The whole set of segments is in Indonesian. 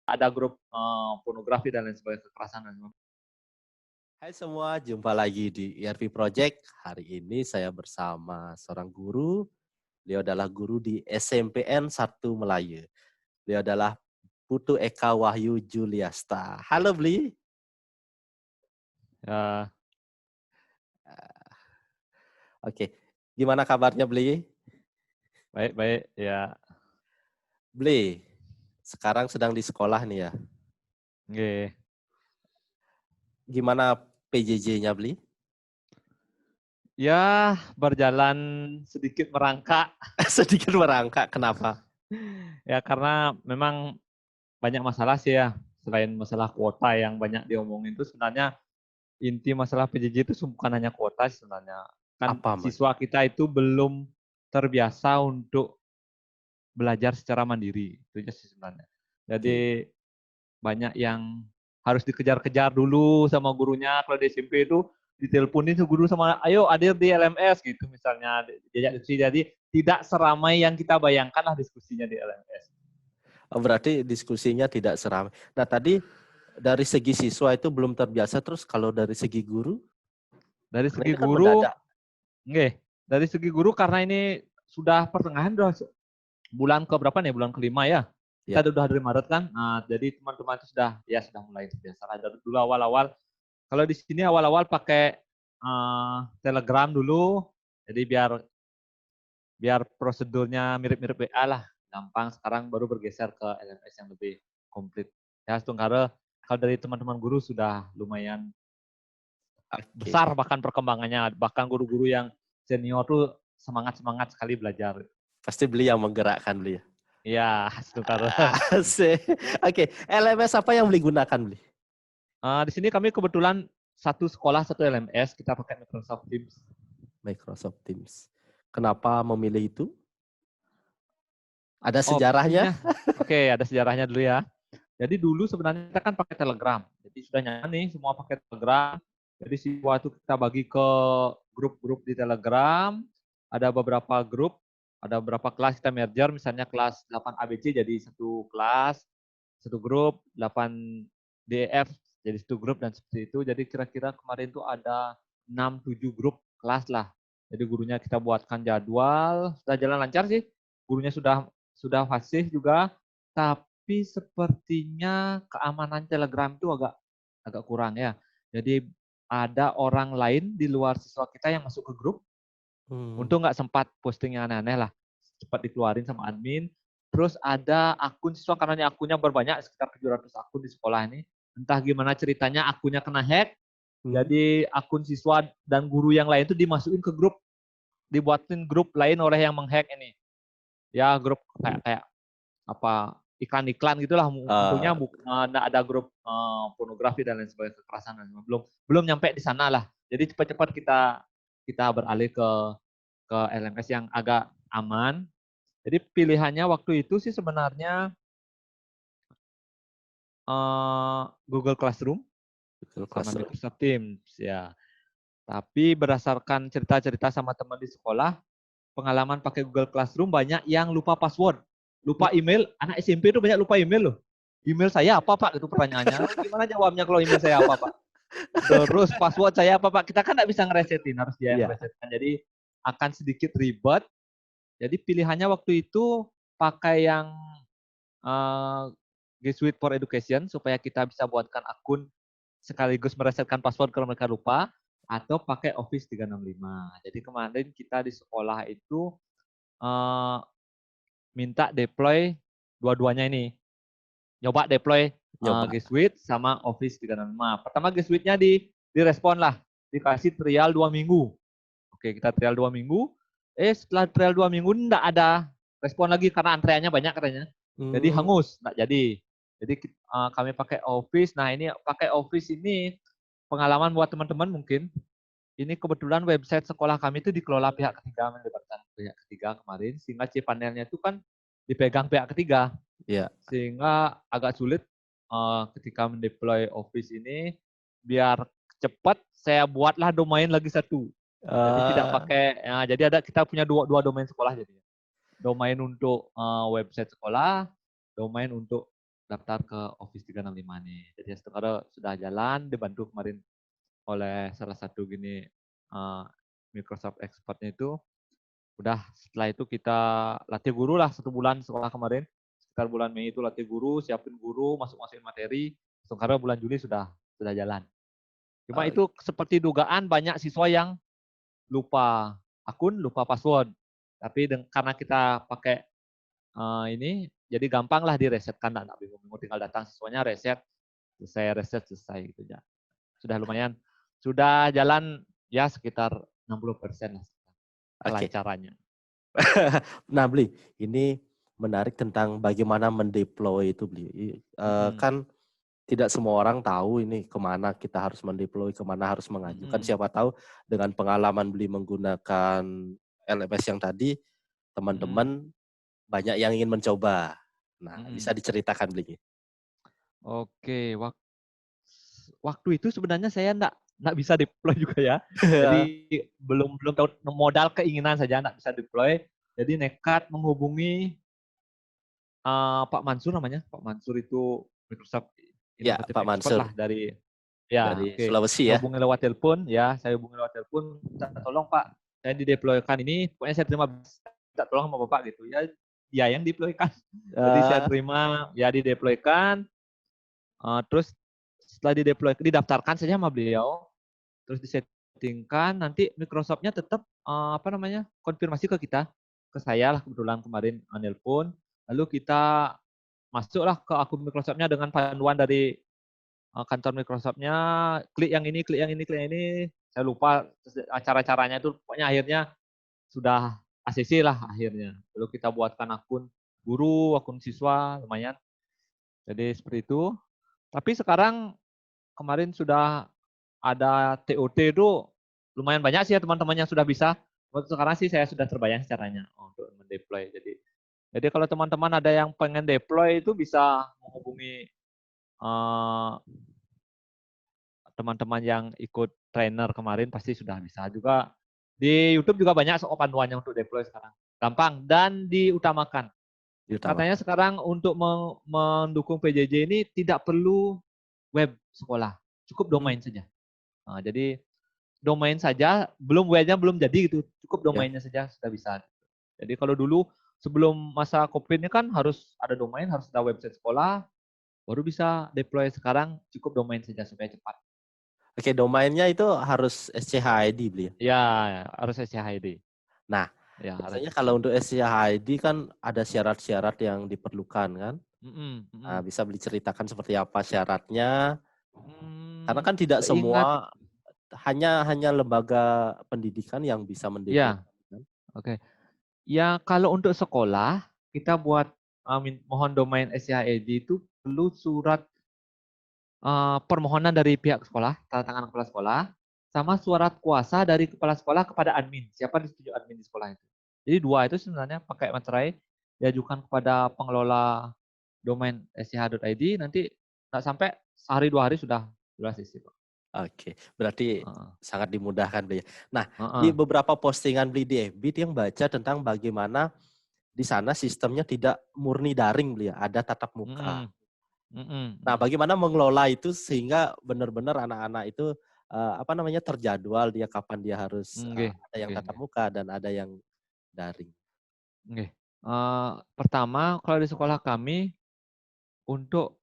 ada grup pornografi dan lain sebagainya, kekerasan dan sebagainya. Hai semua, jumpa lagi di ERP Project. Hari ini saya bersama seorang guru. Beliau adalah guru di SMPN 1 Melayu. Beliau adalah Putu Eka Wahyu Juliasta. Halo Bli. Ya, Oke, gimana kabarnya Bli? baik ya. Bli, sekarang sedang di sekolah nih ya. Nggih. Gimana PJJ-nya Bli? Ya, berjalan sedikit merangkak. Sedikit merangkak, kenapa? Ya, karena memang banyak masalah sih ya. Selain masalah kuota yang banyak diomongin itu sebenarnya inti masalah PJJ itu bukan hanya kuota sebenarnya. Kan Apa Mas? siswa kita itu belum terbiasa untuk belajar secara mandiri. Itu aja sih sebenarnya. Oke. Jadi banyak yang harus dikejar-kejar dulu sama gurunya. Kalau di SMP itu diteleponin tuh guru sama, ayo hadir di LMS gitu misalnya, diajak diskusi. Jadi tidak seramai yang kita bayangkan lah diskusinya di LMS. Oh, berarti diskusinya tidak seramai. Nah tadi dari segi siswa itu belum terbiasa, terus kalau dari segi guru? Dari Karena segi ini kan guru, mendadak. dari segi guru karena ini sudah pertengahan, udah bulan ke berapa nih? Bulan kelima ya. Ya. Kita udah dari Maret kan. Nah, jadi teman-teman itu sudah mulai terbiasa. Dari dulu awal-awal, kalau di sini awal-awal pakai Telegram dulu. Jadi biar prosedurnya mirip-mirip WA lah, gampang. Sekarang baru bergeser ke LMS yang lebih komplit. Ya, Tungkara, kalau dari teman-teman guru sudah lumayan Oke. besar bahkan perkembangannya. Bahkan guru-guru yang senior tuh semangat-semangat sekali belajar. Pasti beli yang menggerakkan beli. Iya, Tungkara. Asik. Oke, LMS apa yang beli gunakan beli? Di sini kami kebetulan satu sekolah, satu LMS, kita pakai Microsoft Teams. Microsoft Teams. Kenapa memilih itu? Ada Oh, sejarahnya? pastinya. Oke, ada sejarahnya dulu ya. Jadi dulu sebenarnya kita kan pakai Telegram. Jadi sudah nyaman nih semua pakai Telegram. Jadi siswa itu kita bagi ke grup-grup di Telegram. Ada beberapa grup, ada beberapa kelas kita merger. Misalnya kelas 8 ABC jadi satu kelas, satu grup, 8 DEF jadi satu grup dan seperti itu. Jadi kira-kira kemarin itu ada 6-7 grup kelas lah. Jadi gurunya kita buatkan jadwal, sudah jalan lancar sih. Gurunya sudah fasih juga, tapi sepertinya keamanan Telegram itu agak agak kurang ya. Jadi ada orang lain di luar siswa kita yang masuk ke grup. Untung nggak sempat posting yang aneh-aneh lah. Cepat dikeluarin sama admin. Terus ada akun siswa, karena ini akunnya berbanyak, sekitar 700 akun di sekolah ini. Entah gimana ceritanya akunnya kena hack. Jadi akun siswa dan guru yang lain itu dimasukin ke grup. Dibuatin grup lain oleh yang menghack ini. Ya grup kayak apa, iklan-iklan gitulah. Untungnya nggak ada grup pornografi dan lain sebagainya, kekerasan dan belum nyampe di sana lah. Jadi cepat-cepat kita beralih ke LMS yang agak aman. Jadi pilihannya waktu itu sih sebenarnya Google Classroom sama Microsoft Teams ya. Tapi berdasarkan cerita-cerita sama teman di sekolah, pengalaman pakai Google Classroom banyak yang lupa password, lupa email. Anak SMP itu banyak lupa email loh. Email saya apa Pak? Itu pertanyaannya. Gimana jawabnya kalau email saya apa Pak? Terus password saya apa Pak? Kita kan nggak bisa ngeresetin, harus dia yang ngeresetkan. Jadi akan sedikit ribet. Jadi pilihannya waktu itu pakai yang G Suite for Education supaya kita bisa buatkan akun sekaligus meresetkan password kalau mereka lupa, atau pakai Office 365. Jadi kemarin kita di sekolah itu minta deploy dua-duanya ini. Nyoba deploy G Suite sama Office 365. Pertama G Suite-nya direspon lah, dikasih trial 2 minggu. Oke, kita trial 2 minggu. Setelah trial 2 minggu enggak ada respon lagi karena antreannya banyak katanya. Jadi hangus, enggak jadi. Jadi kami pakai Office. Nah, ini pakai Office ini pengalaman buat teman-teman mungkin. Ini kebetulan website sekolah kami itu dikelola pihak ketiga, melibatkan pihak ketiga kemarin, sehingga cPanelnya itu kan dipegang pihak ketiga. Iya. Sehingga agak sulit ketika mendeploy Office ini. Biar cepat, saya buatlah domain lagi satu. Jadi tidak pakai, jadi kita punya dua domain sekolah jadi. Domain untuk website sekolah, domain untuk daftar ke Office 365 nih. Jadi sekarang sudah jalan, dibantu kemarin oleh salah satu gini Microsoft expertnya itu. Udah setelah itu kita latih guru lah 1 bulan sekolah kemarin. Sekitar bulan Mei itu latih guru, siapin guru, masukin materi. Sekarang bulan Juli sudah jalan. Cuma Oh, itu seperti dugaan banyak siswa yang lupa akun, lupa password. Tapi karena kita pakai ini, jadi gampang lah diresetkan, nggak bingung-bingung, tinggal datang siswanya reset, selesai gitu ya. Sudah lumayan, sudah jalan ya sekitar 60% lah oke. kelancarannya. Nah, Bli, ini menarik tentang bagaimana mendeploy itu, Bli. Mm-mm. Kan tidak semua orang tahu ini kemana kita harus mendeploy, kemana harus mengajukan. Mm-mm. Siapa tahu dengan pengalaman Bli menggunakan LMS yang tadi, Mm-mm. teman-teman banyak yang ingin mencoba. Nah, bisa Mm-mm. diceritakan, Bli? Oke, waktu itu sebenarnya saya enggak bisa deploy juga ya. Jadi belum belum tahu, modal keinginan saja enggak bisa deploy. Jadi nekat menghubungi Pak Mansur namanya. Pak Mansur itu Microsoft Ya, Innovative Pak Expert Mansur lah dari ya, dari oke. Sulawesi Saya ya. hubungi lewat telepon ya, saya hubungi lewat telepon, minta tolong Pak, saya dideploykan ini, pokoknya saya terima, minta tolong sama Bapak gitu. Ya, dia yang deploykan. Jadi saya Eh, terima, ya dideploykan, terus setelah didaftarkan saja sama beliau, terus disettingkan, nanti Microsoft-nya tetap konfirmasi ke kita, ke saya lah kebetulan kemarin nelpon, lalu kita masuklah ke akun Microsoft-nya dengan panduan dari kantor Microsoft-nya, klik yang ini, klik yang ini, klik yang ini, saya lupa cara-caranya itu, pokoknya akhirnya sudah ACC lah akhirnya. Lalu kita buatkan akun guru, akun siswa, lumayan. Jadi seperti itu. Tapi sekarang kemarin sudah ada TOT itu lumayan banyak sih ya teman-teman yang sudah bisa. Untuk sekarang sih saya sudah terbayang caranya untuk mendeploy. Jadi kalau teman-teman ada yang pengen deploy itu bisa menghubungi eh, teman-teman yang ikut trainer kemarin pasti sudah bisa. Juga di YouTube juga banyak soal panduannya untuk deploy sekarang. Gampang dan diutamakan. Katanya diutamakan. sekarang untuk mendukung PJJ ini tidak perlu web sekolah, cukup Hmm, domain saja. Nah, jadi domain saja, belum webnya belum jadi gitu, cukup ya. domainnya saja sudah bisa. Jadi kalau dulu sebelum masa COVID ini kan harus ada domain, harus ada website sekolah, baru bisa deploy. Sekarang cukup domain saja supaya cepat. Oke, domainnya itu harus SCHID, Bli. Ya, harus SCHID. Nah, Ya, harus biasanya kalau untuk SCHID. SCHID kan ada syarat-syarat yang diperlukan kan? Mm-mm, Nah, mm-mm. bisa Bli ceritakan seperti apa syaratnya? Karena Hmm, kan tidak seingat, semua hanya lembaga pendidikan yang bisa mendeploy. ya, Kan? oke. Ya, kalau untuk sekolah, kita buat mohon domain SCHID itu perlu surat permohonan dari pihak sekolah, tanda tangan kepala sekolah, sama surat kuasa dari kepala sekolah kepada admin. Siapa disetujui admin di sekolah itu. Jadi dua itu sebenarnya pakai materai diajukan kepada pengelola domain sch.id, nanti nggak sampai sehari 2 hari sudah sisi, Pak. Oke, berarti Heeh. sangat dimudahkan, Bli. Nah, di Heeh. beberapa postingan Bli di FB yang baca tentang bagaimana di sana sistemnya tidak murni daring, Bli, ya, ada tatap muka. Mm-mm. Mm-mm. Nah, Mm-mm. bagaimana mengelola itu sehingga benar-benar anak-anak itu terjadwal dia kapan dia harus Nggih, ada yang nggih, tatap nggih. muka dan ada yang daring. Nggih. Pertama, kalau di sekolah kami untuk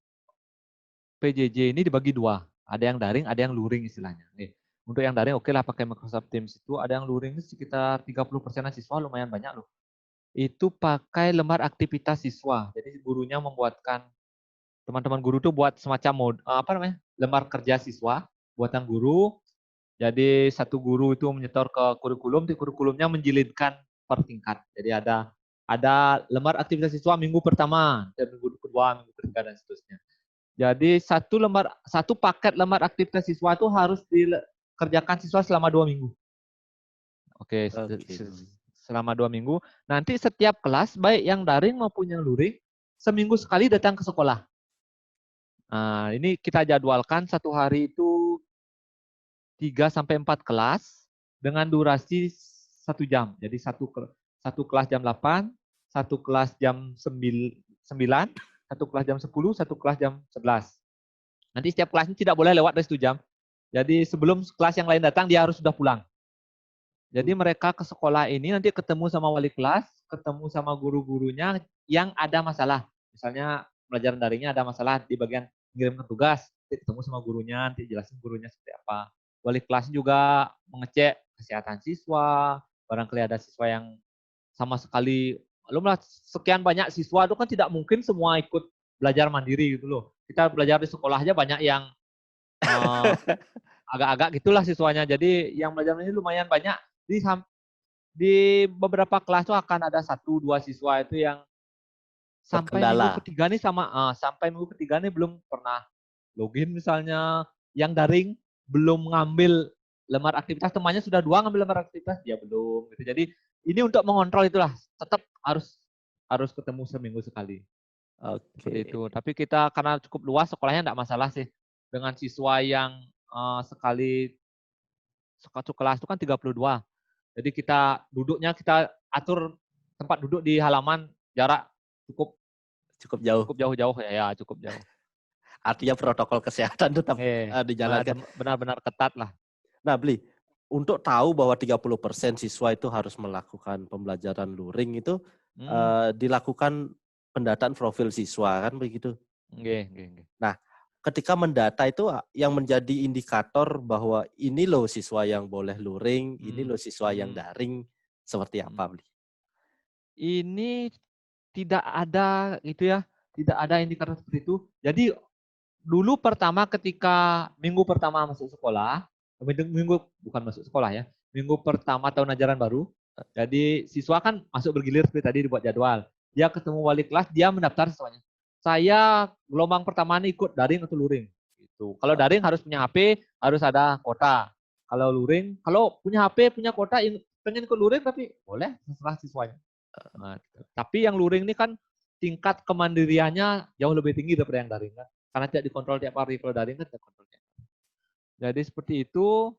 PJJ ini dibagi dua. Ada yang daring, ada yang luring istilahnya. Nih, untuk yang daring oke lah pakai Microsoft Teams itu. Ada yang luring sekitar 30% siswa, lumayan banyak loh. Itu pakai lembar aktivitas siswa. Jadi gurunya membuatkan, teman-teman guru tuh buat semacam lembar kerja siswa buatan guru. Jadi satu guru itu menyetor ke kurikulum, di kurikulumnya menjilidkan per tingkat. Jadi ada lembar aktivitas siswa minggu pertama, dan minggu kedua, minggu ketiga, dan seterusnya. Jadi satu paket lembar aktivitas siswa itu harus dikerjakan siswa selama 2 minggu. Oke, Oke. selama 2 minggu. Nanti setiap kelas, baik yang daring maupun yang luring, seminggu sekali datang ke sekolah. Nah, ini kita jadwalkan satu hari itu 3 sampai 4 kelas dengan durasi 1 jam. Jadi satu kelas jam 8, satu kelas jam 9, satu kelas jam 10, satu kelas jam 11. Nanti setiap kelas ini tidak boleh lewat dari 1 jam. Jadi sebelum kelas yang lain datang, dia harus sudah pulang. Jadi mereka ke sekolah ini nanti ketemu sama wali kelas, ketemu sama guru-gurunya yang ada masalah. Misalnya pelajaran daringnya ada masalah di bagian ngirim tugas, nanti ketemu sama gurunya, nanti jelasin gurunya seperti apa. Wali kelas juga mengecek kesehatan siswa, barangkali ada siswa yang sama sekali, belum lah sekian banyak siswa itu kan tidak mungkin semua ikut belajar mandiri gitu loh. Kita belajar di sekolah aja banyak yang eh, agak-agak gitulah siswanya. Jadi yang belajar ini lumayan banyak. Di beberapa kelas tuh akan ada 1-2 siswa itu yang sampai minggu Terkendala. ketiga nih sampai minggu ketiga nih belum pernah login misalnya, yang daring belum ngambil lembar aktivitas, temannya sudah 2 ngambil lembar aktivitas, dia belum gitu. Jadi ini untuk mengontrol itulah, tetap harus ketemu seminggu sekali. Seperti Oke. itu. Tapi kita karena cukup luas sekolahnya enggak masalah sih. Dengan siswa yang sekali satu kelas itu kan 32. Jadi kita atur tempat duduk di halaman, jarak cukup Cukup jauh. cukup jauh-jauh ya, cukup jauh. Artinya protokol kesehatan tetap dijalankan. Benar-benar ketat lah. Nah, Bli, untuk tahu bahwa 30% siswa itu harus melakukan pembelajaran luring itu dilakukan pendataan profil siswa kan begitu. Nggih. Nah, ketika mendata itu yang menjadi indikator bahwa ini loh siswa yang boleh luring, ini loh siswa yang daring, seperti apa, Bli? Ini tidak ada itu ya, tidak ada indikator seperti itu. Jadi dulu pertama ketika minggu pertama masuk sekolah, minggu bukan masuk sekolah ya, minggu pertama tahun ajaran baru. Jadi siswa kan masuk bergilir seperti tadi dibuat jadwal. Dia ketemu wali kelas, dia mendaftar siswanya. Saya gelombang pertama ini ikut daring atau luring. Gitu. Kalau daring harus punya HP, harus ada kuota. Kalau luring, kalau punya HP, punya kuota, pengen ikut luring tapi boleh setelah siswanya. Nah, gitu. Tapi yang luring ini kan tingkat kemandiriannya jauh lebih tinggi daripada yang daring kan. Karena tidak dikontrol tiap hari. Kalau daring kan tidak kontrol tiap hari. Jadi seperti itu,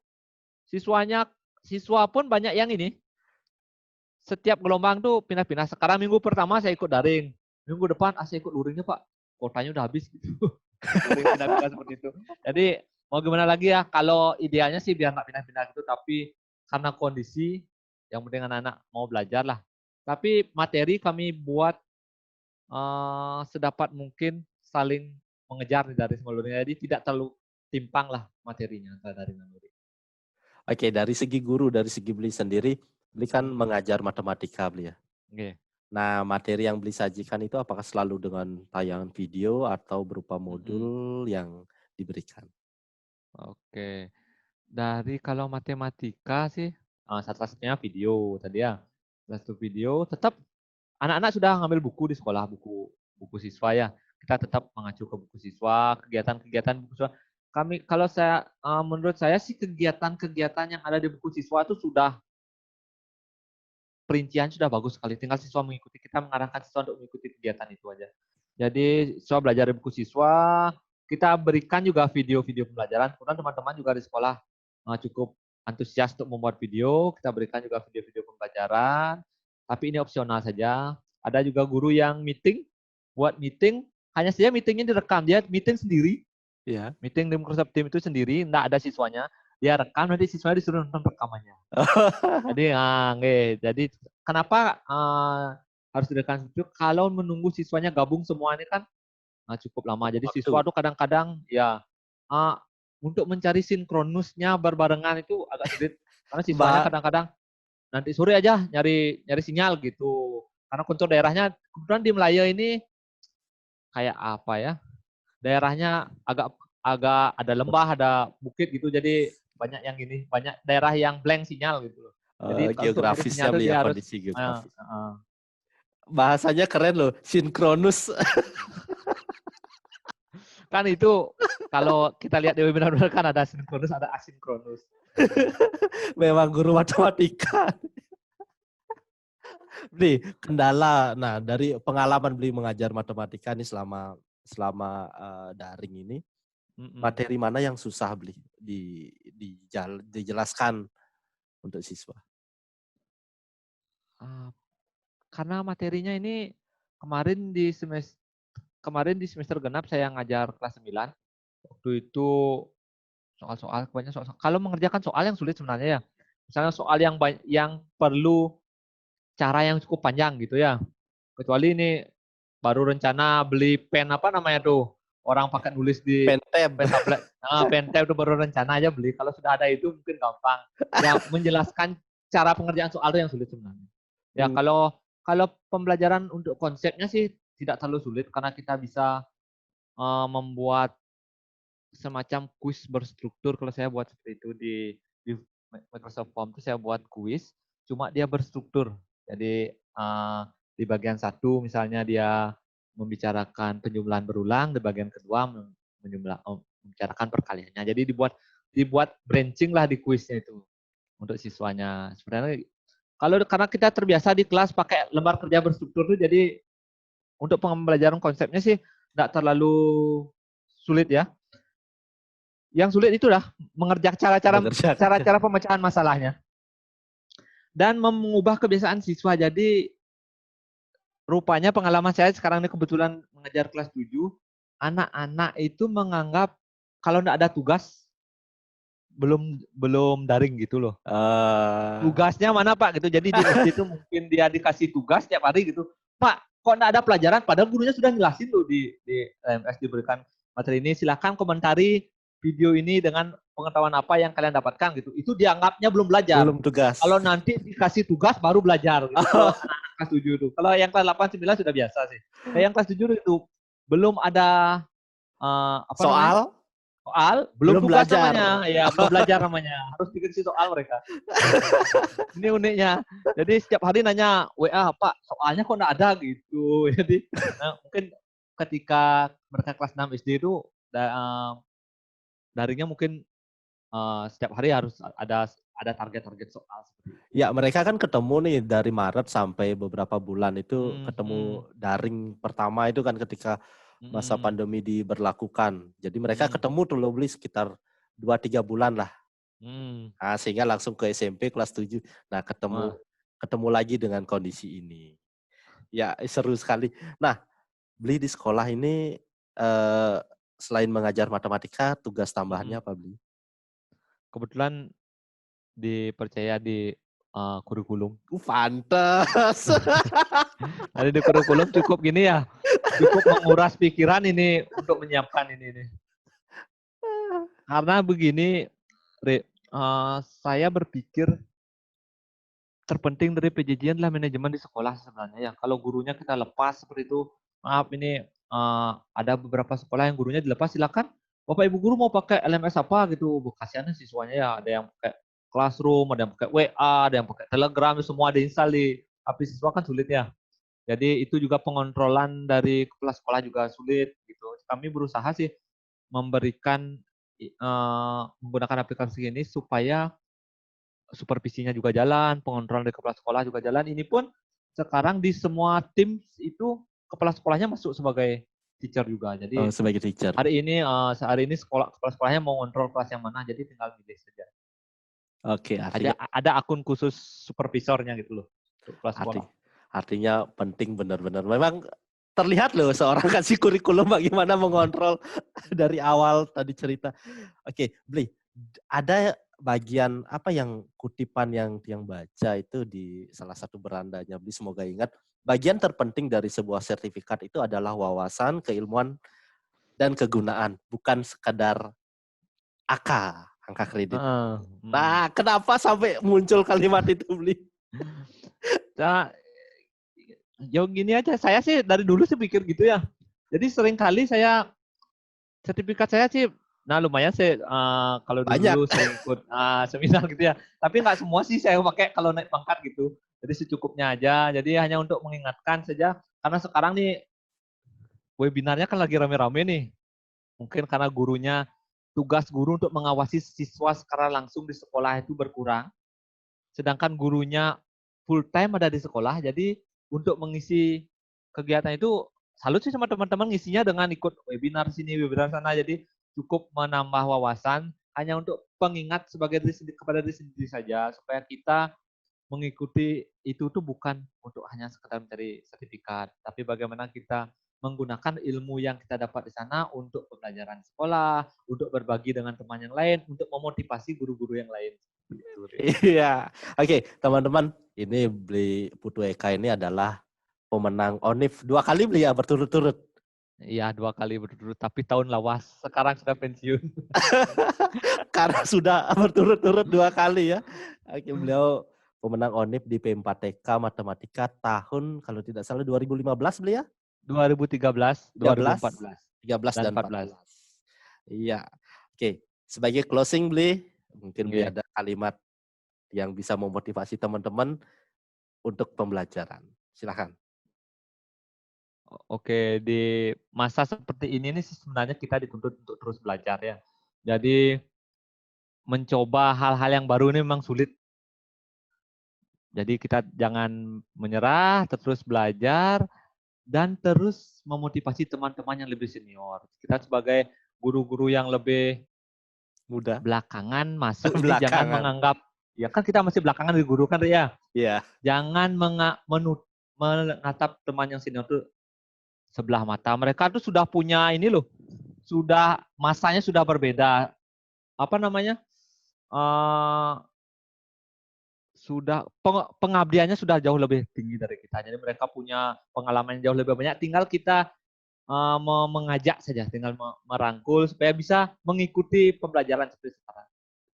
siswa pun banyak yang ini. Setiap gelombang tuh pindah-pindah. Sekarang minggu pertama saya ikut daring. Minggu depan saya ikut luringnya Pak. Kuotanya udah habis gitu. Pindah-pindah seperti itu. Jadi mau gimana lagi ya. Kalau idealnya sih biar nggak pindah-pindah gitu. Tapi karena kondisi, yang penting anak-anak mau belajar lah. Tapi materi kami buat sedapat mungkin saling mengejar dari semua luring. Jadi tidak terlalu timpang lah materinya antara daring dan luring. Oke, dari segi guru, dari segi Bli sendiri, Bli kan mengajar matematika, Bli ya. Okay. Nah, materi yang Bli sajikan itu apakah selalu dengan tayangan video atau berupa modul yang diberikan? Oke. Dari kalau matematika sih, satu-satunya video tadi ya. Satu video, tetap anak-anak sudah ngambil buku di sekolah, buku siswa ya. Kita tetap mengacu ke buku siswa, kegiatan-kegiatan buku siswa. Menurut saya sih kegiatan-kegiatan yang ada di buku siswa itu sudah perincian sudah bagus sekali. Tinggal siswa mengikuti, kita mengarahkan siswa untuk mengikuti kegiatan itu aja. Jadi siswa belajar di buku siswa, kita berikan juga video-video pembelajaran. Kemudian teman-teman juga di sekolah cukup antusias untuk membuat video. Kita berikan juga video-video pembelajaran. Tapi ini opsional saja. Ada juga guru yang buat meeting, hanya saja meetingnya direkam. Dia meeting sendiri. Iya. Meeting di Microsoft Teams itu sendiri, enggak ada siswanya. Dia rekam, nanti siswanya disuruh nonton rekamannya. Jadi kenapa harus direkam itu? Kalau menunggu siswanya gabung semua ini kan cukup lama. Jadi siswa tuh kadang-kadang ya untuk mencari sinkronusnya berbarengan itu agak sulit. Karena siswanya kadang-kadang nanti sore aja nyari sinyal gitu. Karena kontur daerahnya kebetulan di Melaya ini kayak apa ya? Daerahnya agak ada lembah, ada bukit gitu. Jadi banyak yang gini, banyak daerah yang blank sinyal gitu loh. Jadi untuk nyari Geografisnya, sinyal itu Bli dia ya, harus kondisi geografis. Bahasanya keren loh, sinkronus. Kan itu kalau kita lihat di webinar kan ada sinkronus, ada asinkronus. Memang guru matematika. Bli, kendala. Nah, dari pengalaman Bli mengajar matematika ini selama daring ini, materi mana yang susah Bli dijelaskan untuk siswa? Karena materinya ini kemarin di semester kemarin di semester genap saya ngajar kelas 9. Waktu itu soal-soal kebanyakan soal. Kalau mengerjakan soal yang sulit sebenarnya ya. Misalnya soal yang perlu cara yang cukup panjang gitu ya. Kecuali ini baru rencana beli pen apa namanya tuh. Orang pakai nulis di Pentab. pen tablet. Nah, pen tab itu baru rencana aja beli. Kalau sudah ada itu mungkin gampang. Ya menjelaskan cara pengerjaan soal itu yang sulit sebenarnya. Ya Hmm. kalau kalau pembelajaran untuk konsepnya sih tidak terlalu sulit karena kita bisa membuat semacam kuis berstruktur. Kalau saya buat seperti itu di Microsoft Form itu saya buat kuis, cuma dia berstruktur. Jadi di bagian satu misalnya dia membicarakan penjumlahan berulang, di bagian kedua membicarakan perkaliannya. Jadi dibuat branching lah di kuisnya itu untuk siswanya. Sebenarnya kalau karena kita terbiasa di kelas pakai lembar kerja berstruktur itu, jadi untuk pembelajaran konsepnya sih tidak terlalu sulit ya. Yang sulit itu dah mengerjakan cara-cara pemecahan masalahnya dan mengubah kebiasaan siswa. Jadi rupanya pengalaman saya sekarang ini kebetulan mengajar kelas 7, anak-anak itu menganggap kalau tidak ada tugas belum daring gitu loh. Tugasnya mana Pak gitu. Jadi di SD itu mungkin dia dikasih tugas tiap hari gitu. Pak, kok tidak ada pelajaran padahal gurunya sudah jelasin tuh di LMS diberikan materi ini, silakan komentari video ini dengan pengetahuan apa yang kalian dapatkan gitu. Itu dianggapnya belum belajar. Belum tugas. Kalau nanti dikasih tugas baru belajar gitu. Kalau anak-anak kelas 7 itu. Kalau yang kelas 8 9 sudah biasa sih. Kayak yang kelas 7 itu belum ada apa soal namanya? Soal belum tugas belajar. namanya. Ya, belum belajar namanya. Harus dikasih soal mereka. Ini uniknya. Jadi setiap hari nanya WA, Pak, soalnya kok enggak ada gitu. Jadi mungkin ketika mereka kelas 6 SD itu daringnya mungkin setiap hari harus ada target-target soal seperti itu. Ya, mereka kan ketemu nih dari Maret sampai beberapa bulan itu ketemu daring pertama itu kan ketika masa pandemi diberlakukan. Jadi mereka ketemu tuh lo beli sekitar 2-3 bulan lah. Nah, sehingga langsung ke SMP kelas 7. Nah, ketemu lagi dengan kondisi ini. Ya, seru sekali. Nah, beli di sekolah ini selain mengajar matematika, tugas tambahannya apa, Bli? Kebetulan dipercaya di kurikulum. Pantes. Ada di kurikulum cukup gini ya, cukup menguras pikiran ini untuk menyiapkan ini nih. Karena begini, saya berpikir terpenting dari PJJ adalah manajemen di sekolah sebenarnya ya. Kalau gurunya kita lepas seperti itu, maaf ini ada beberapa sekolah yang gurunya dilepas, silakan Bapak Ibu guru mau pakai LMS apa gitu, kasihannya siswanya ya, ada yang pakai Classroom, ada yang pakai WA, ada yang pakai Telegram, semua diinstal di HP siswa kan sulit ya. Jadi itu juga pengontrolan dari kepala sekolah juga sulit gitu. Kami berusaha sih memberikan menggunakan aplikasi ini supaya supervisinya juga jalan, pengontrolan dari kepala sekolah juga jalan. Ini pun sekarang di semua tim itu kepala sekolahnya masuk sebagai teacher juga. Jadi sebagai teacher. hari ini kepala sekolahnya mau ngontrol kelas yang mana, jadi tinggal pilih saja. Oke, ada akun khusus supervisornya gitu loh untuk kelas sekolah. Artinya penting benar-benar. Memang terlihat loh seorang kasih kurikulum bagaimana mengontrol dari awal tadi cerita. Oke, Bli, ada bagian apa yang kutipan yang baca itu di salah satu berandanya Bli, semoga ingat. Bagian terpenting dari sebuah sertifikat itu adalah wawasan, keilmuan, dan kegunaan, bukan sekadar angka kredit. Nah, kenapa sampai muncul kalimat itu, Bli? Nah, jauh gini aja, saya sih dari dulu sih pikir gitu ya. Jadi seringkali sertifikat saya sih, nah lumayan sih kalau dulu sering ikut seminar gitu ya. Tapi nggak semua sih saya pakai kalau naik pangkat gitu. Jadi secukupnya aja. Jadi hanya untuk mengingatkan saja. Karena sekarang nih webinarnya kan lagi rame-rame nih. Mungkin karena tugas guru untuk mengawasi siswa secara langsung di sekolah itu berkurang. Sedangkan gurunya full time ada di sekolah. Jadi untuk mengisi kegiatan itu, salut sih sama teman-teman ngisinya dengan ikut webinar sini, webinar sana. Jadi cukup menambah wawasan hanya untuk pengingat kepada diri sendiri saja, supaya kita mengikuti itu tuh bukan untuk hanya sekedar mencari sertifikat, tapi bagaimana kita menggunakan ilmu yang kita dapat di sana untuk pembelajaran sekolah, untuk berbagi dengan teman yang lain, untuk memotivasi guru-guru yang lain. Iya. Oke, teman-teman, ini Beli Putu Eka ini adalah pemenang ONIF 2 kali Beli ya berturut-turut. Iya, 2 kali berturut, tapi tahun lawas. Sekarang sudah pensiun. Karena sudah berturut-turut 2 kali ya. Oke, beliau pemenang ONIF di P4TK Matematika tahun kalau tidak salah 2015 Beli ya? 2013, 13, 2014, 13 dan dan 14. 14. Iya. Oke, sebagai closing Beli, mungkin Beli Oke. ada kalimat yang bisa memotivasi teman-teman untuk pembelajaran. Silakan. Oke, di masa seperti ini nih sebenarnya kita dituntut untuk terus belajar ya. Jadi mencoba hal-hal yang baru ini memang sulit. Jadi kita jangan menyerah, terus belajar, dan terus memotivasi teman-teman yang lebih senior. Kita sebagai guru-guru yang lebih Mudah. belakangan masuk ini jangan Belakangan. menganggap, ya kan kita masih belakangan di guru kan ya. Iya. Jangan menatap teman yang senior itu sebelah mata. Mereka tuh sudah punya ini loh, sudah masanya sudah berbeda. Apa namanya? Sudah pengabdiannya sudah jauh lebih tinggi dari kita. Jadi mereka punya pengalaman yang jauh lebih banyak. Tinggal kita mengajak saja, tinggal merangkul supaya bisa mengikuti pembelajaran seperti sekarang.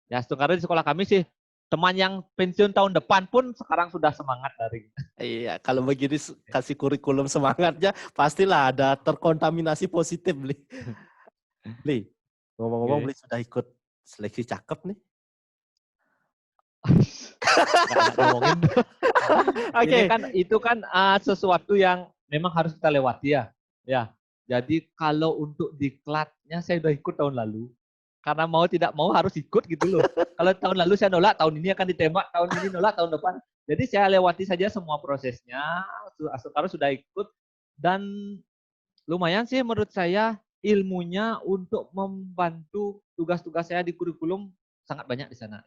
Ya, sekarang di sekolah kami sih teman yang pensiun tahun depan pun sekarang sudah semangat dari. Iya, kalau begini kasih kurikulum semangatnya, pastilah ada terkontaminasi positif, Bli. Bli, ngomong-ngomong, Bli Oke. sudah ikut seleksi cakep nih. Nggak ngomongin. Ini Oke. kan itu kan sesuatu yang memang harus kita lewati ya. Ya. Jadi kalau untuk diklatnya saya udah ikut tahun lalu. Karena mau tidak mau harus ikut gitu loh. Kalau tahun lalu saya nolak, tahun ini akan ditembak, tahun ini nolak, tahun depan. Jadi saya lewati saja semua prosesnya. Sekarang sudah ikut dan lumayan sih menurut saya ilmunya untuk membantu tugas-tugas saya di kurikulum sangat banyak di sana.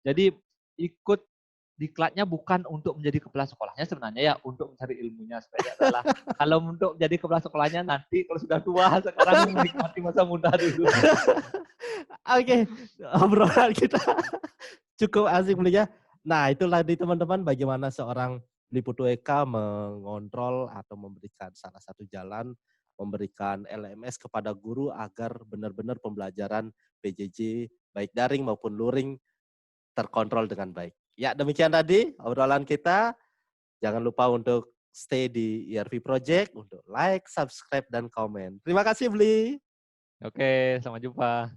Jadi ikut diklatnya bukan untuk menjadi kepala sekolahnya sebenarnya ya untuk mencari ilmunya supaya adalah kalau untuk jadi kepala sekolahnya nanti kalau sudah tua sekarang menikmati masa muda dulu. Oke, obrolan kita cukup asik Bli ya. Nah, itulah di teman-teman bagaimana seorang Bli Putu Eka mengontrol atau memberikan salah satu jalan memberikan LMS kepada guru agar benar-benar pembelajaran PJJ baik daring maupun luring terkontrol dengan baik. Ya, demikian tadi obrolan kita. Jangan lupa untuk stay di ERV Project, untuk like, subscribe, dan komen. Terima kasih, Bli. Oke, sampai jumpa.